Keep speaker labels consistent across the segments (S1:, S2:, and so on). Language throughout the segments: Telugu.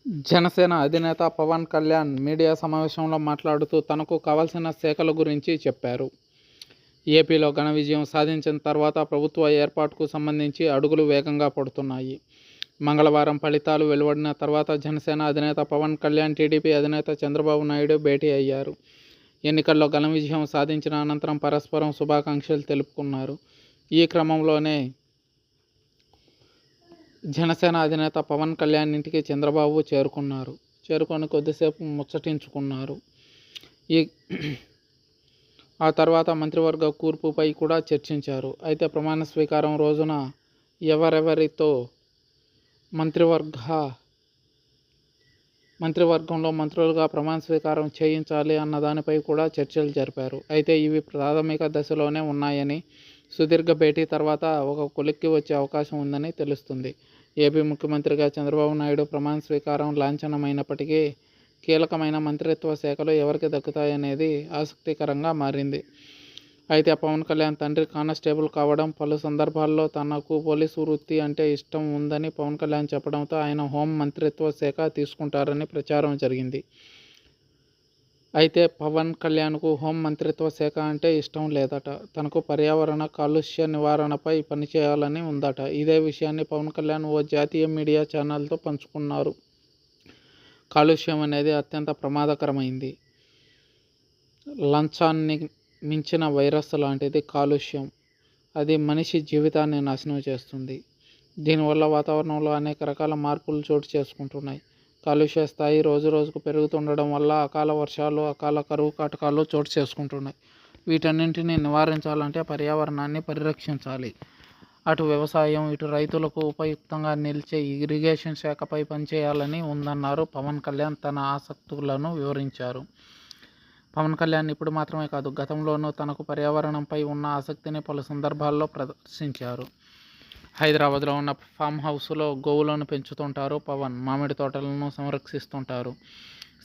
S1: జనసేన అధినేత పవన్ కళ్యాణ్ మీడియా సమావేశంలో మాట్లాడుతూ తనకు కావాల్సిన శాఖల గురించి చెప్పారు. ఏపీలో ఘన విజయం సాధించిన తర్వాత ప్రభుత్వ ఏర్పాటుకు సంబంధించి అడుగులు వేగంగా పడుతున్నాయి. మంగళవారం ఫలితాలు వెలువడిన తర్వాత జనసేన అధినేత పవన్ కళ్యాణ్ టీడీపీ అధినేత చంద్రబాబు నాయుడు భేటీ అయ్యారు. ఎన్నికల్లో ఘన విజయం సాధించిన అనంతరం పరస్పరం శుభాకాంక్షలు తెలుపుకున్నారు. ఈ క్రమంలోనే జనసేన అధినేత పవన్ కళ్యాణ్ ఇంటికి చంద్రబాబు చేరుకొని కొద్దిసేపు ముచ్చటించుకున్నారు. ఆ తర్వాత మంత్రివర్గ కూర్పుపై కూడా చర్చించారు. అయితే ప్రమాణ స్వీకారం రోజున ఎవరెవరితో మంత్రివర్గంలో మంత్రులుగా ప్రమాణ స్వీకారం చేయించాలి అన్న దానిపై కూడా చర్చలు జరిపారు. అయితే ఇవి ప్రాథమిక దశలోనే ఉన్నాయని, సుదీర్ఘ భేటీ తర్వాత ఒక కొలిక్కి వచ్చే అవకాశం ఉందని తెలుస్తుంది. ఏపీ ముఖ్యమంత్రిగా చంద్రబాబు నాయుడు ప్రమాణ స్వీకారం లాంఛనమైనప్పటికీ కీలకమైన మంత్రిత్వ శాఖలు ఎవరికి దక్కుతాయనేది ఆసక్తికరంగా మారింది. అయితే పవన్ కళ్యాణ్ తండ్రి కానిస్టేబుల్ కావడం, పలు సందర్భాల్లో తనకు పోలీసు వృత్తి అంటే ఇష్టం ఉందని పవన్ కళ్యాణ్ చెప్పడంతో ఆయన హోం మంత్రిత్వ శాఖ తీసుకుంటారని ప్రచారం జరిగింది. అయితే పవన్ కళ్యాణ్కు హోం మంత్రిత్వ శాఖ అంటే ఇష్టం లేదట. తనకు పర్యావరణ కాలుష్య నివారణపై పనిచేయాలని ఉందట. ఇదే విషయాన్ని పవన్ కళ్యాణ్ ఓ జాతీయ మీడియా ఛానల్తో పంచుకున్నారు. కాలుష్యం అనేది అత్యంత ప్రమాదకరమైంది. లంచాన్ని మించిన వైరస్ లాంటిది కాలుష్యం. అది మనిషి జీవితాన్ని నాశనం చేస్తుంది. దీనివల్ల వాతావరణంలో అనేక రకాల మార్పులు చోటు చేసుకుంటున్నాయి. కాలుష్య స్థాయి రోజురోజుకు పెరుగుతుండడం వల్ల అకాల వర్షాలు, అకాల కరువు కాటకాలు చోటు చేసుకుంటున్నాయి. వీటన్నింటినీ నివారించాలంటే పర్యావరణాన్ని పరిరక్షించాలి. అటు వ్యవసాయం, ఇటు రైతులకు ఉపయుక్తంగా నిలిచే ఇరిగేషన్ శాఖపై పనిచేయాలని ఉందన్నారు పవన్ కళ్యాణ్. తన ఆసక్తులను వివరించారు. పవన్ కళ్యాణ్ ఇప్పుడు మాత్రమే కాదు, గతంలోనూ తనకు పర్యావరణంపై ఉన్న ఆసక్తిని పలు సందర్భాల్లో ప్రదర్శించారు. హైదరాబాద్లో ఉన్న ఫామ్ హౌస్లో గోవులను పెంచుతుంటారు పవన్. మామిడి తోటలను సంరక్షిస్తుంటారు.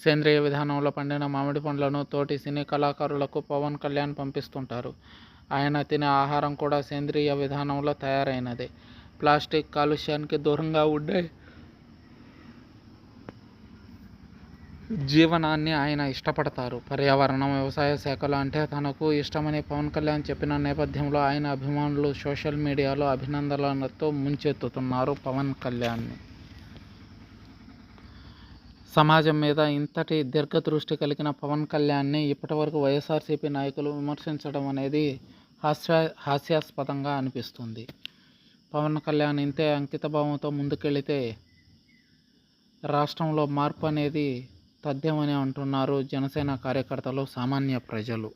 S1: సేంద్రియ విధానంలో పండిన మామిడి పండ్లను తోటి సినీ కళాకారులకు పవన్ కళ్యాణ్ పంపిస్తుంటారు. ఆయన తినే ఆహారం కూడా సేంద్రియ విధానంలో తయారైనదే. ప్లాస్టిక్ కాలుష్యానికి దూరంగా ఉండే జీవనాన్ని ఆయన ఇష్టపడతారు. పర్యావరణం, వ్యవసాయ శాఖలు అంటే తనకు ఇష్టమని పవన్ కళ్యాణ్ చెప్పిన నేపథ్యంలో ఆయన అభిమానులు సోషల్ మీడియాలో అభినందనలతో ముంచెత్తుతున్నారు పవన్ కళ్యాణ్ని. సమాజం మీద ఇంతటి దీర్ఘదృష్టి కలిగిన పవన్ కళ్యాణ్ని ఇప్పటివరకు వైఎస్ఆర్సీపీ నాయకులు విమర్శించడం అనేది హాస్యాస్పదంగా అనిపిస్తుంది. పవన్ కళ్యాణ్ ఇంతే అంకితభావంతో ముందుకెళితే రాష్ట్రంలో మార్పు అనేది తథ్యమని అంటున్నారు జనసేన కార్యకర్తలు, సామాన్య ప్రజలు.